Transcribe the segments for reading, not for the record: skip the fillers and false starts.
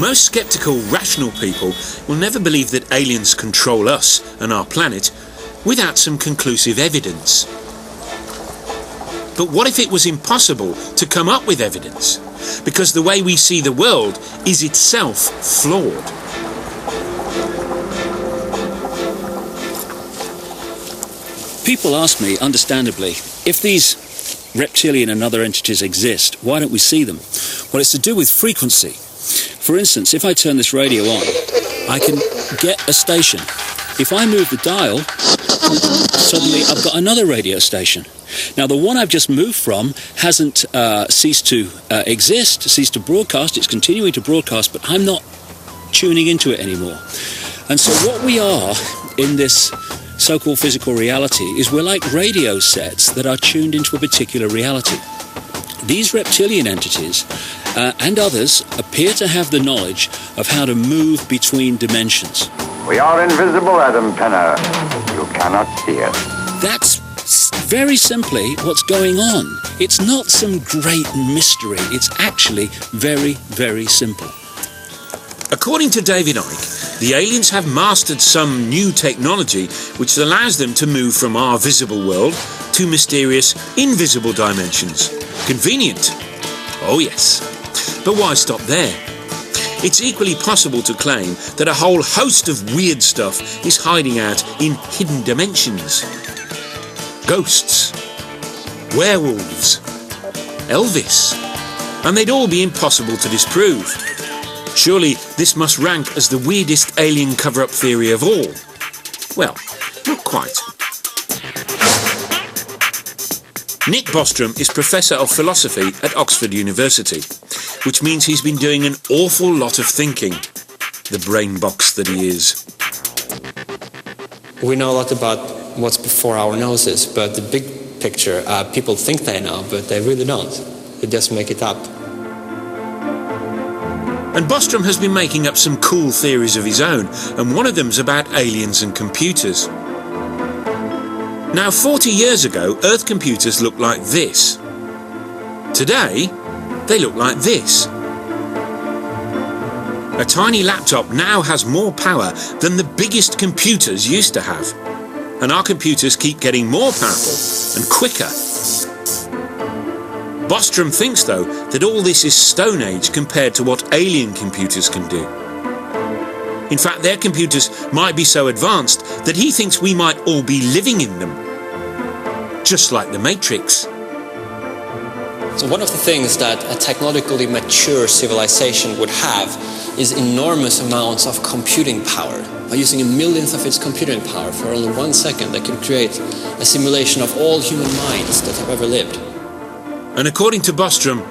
Most sceptical, rational people will never believe that aliens control us and our planet without some conclusive evidence. But what if it was impossible to come up with evidence? Because the way we see the world is itself flawed. People ask me, understandably, if these reptilian and other entities exist, why don't we see them? Well, it's to do with frequency. For instance, if I turn this radio on, I can get a station. If I move the dial, suddenly I've got another radio station. Now, the one I've just moved from hasn't ceased to exist, ceased to broadcast. It's continuing to broadcast, but I'm not tuning into it anymore. And so what we are in this so-called physical reality is we're like radio sets that are tuned into a particular reality. These reptilian entities and others appear to have the knowledge of how to move between dimensions. We are invisible, Adam Penner. You cannot see us. That's very simply what's going on. It's not some great mystery. It's actually very, very simple. According to David Icke, the aliens have mastered some new technology which allows them to move from our visible world to mysterious, invisible dimensions. Convenient. Oh yes. But why stop there? It's equally possible to claim that a whole host of weird stuff is hiding out in hidden dimensions. Ghosts, werewolves, Elvis, and they'd all be impossible to disprove. Surely this must rank as the weirdest alien cover-up theory of all. Well, not quite. Nick Bostrom is Professor of Philosophy at Oxford University, which means he's been doing an awful lot of thinking, the brain box that he is. We know a lot about what's before our noses, but the big picture, people think they know, but they really don't. They just make it up. And Bostrom has been making up some cool theories of his own, and one of them's about aliens and computers. Now, 40 years ago, Earth computers looked like this. Today, they look like this. A tiny laptop now has more power than the biggest computers used to have. And our computers keep getting more powerful and quicker. Bostrom thinks, though, that all this is Stone Age compared to what alien computers can do. In fact, their computers might be so advanced that he thinks we might all be living in them. Just like the Matrix. So one of the things that a technologically mature civilization would have is enormous amounts of computing power. By using a millionth of its computing power for only 1 second, they can create a simulation of all human minds that have ever lived. And according to Bostrom,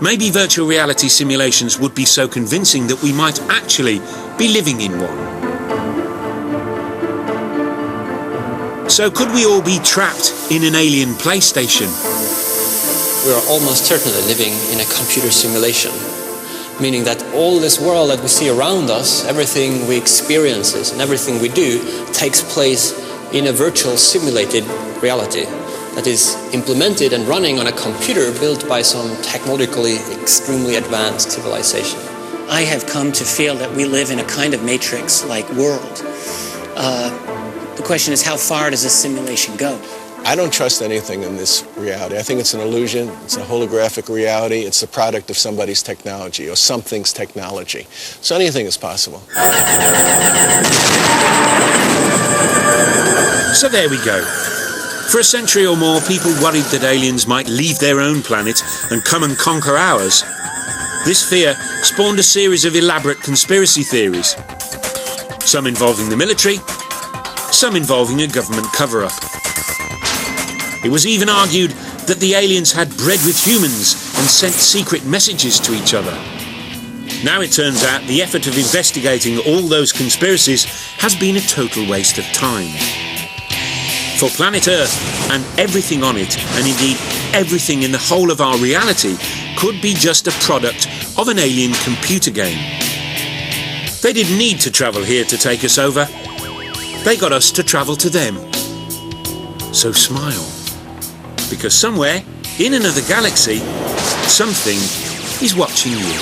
maybe virtual reality simulations would be so convincing that we might actually be living in one. So could we all be trapped in an alien PlayStation? We are almost certainly living in a computer simulation, meaning that all this world that we see around us, everything we experience and everything we do takes place in a virtual simulated reality that is implemented and running on a computer built by some technologically extremely advanced civilization. I have come to feel that we live in a kind of matrix-like world. The question is, how far does this simulation go? I don't trust anything in this reality. I think it's an illusion. It's a holographic reality. It's the product of somebody's technology or something's technology. So anything is possible. So there we go. For a century or more, people worried that aliens might leave their own planet and come and conquer ours. This fear spawned a series of elaborate conspiracy theories. Some involving the military, some involving a government cover-up. It was even argued that the aliens had bred with humans and sent secret messages to each other. Now it turns out the effort of investigating all those conspiracies has been a total waste of time. For planet Earth and everything on it, and indeed everything in the whole of our reality, could be just a product of an alien computer game. They didn't need to travel here to take us over. They got us to travel to them. So smile. Because somewhere, in another galaxy, something is watching you.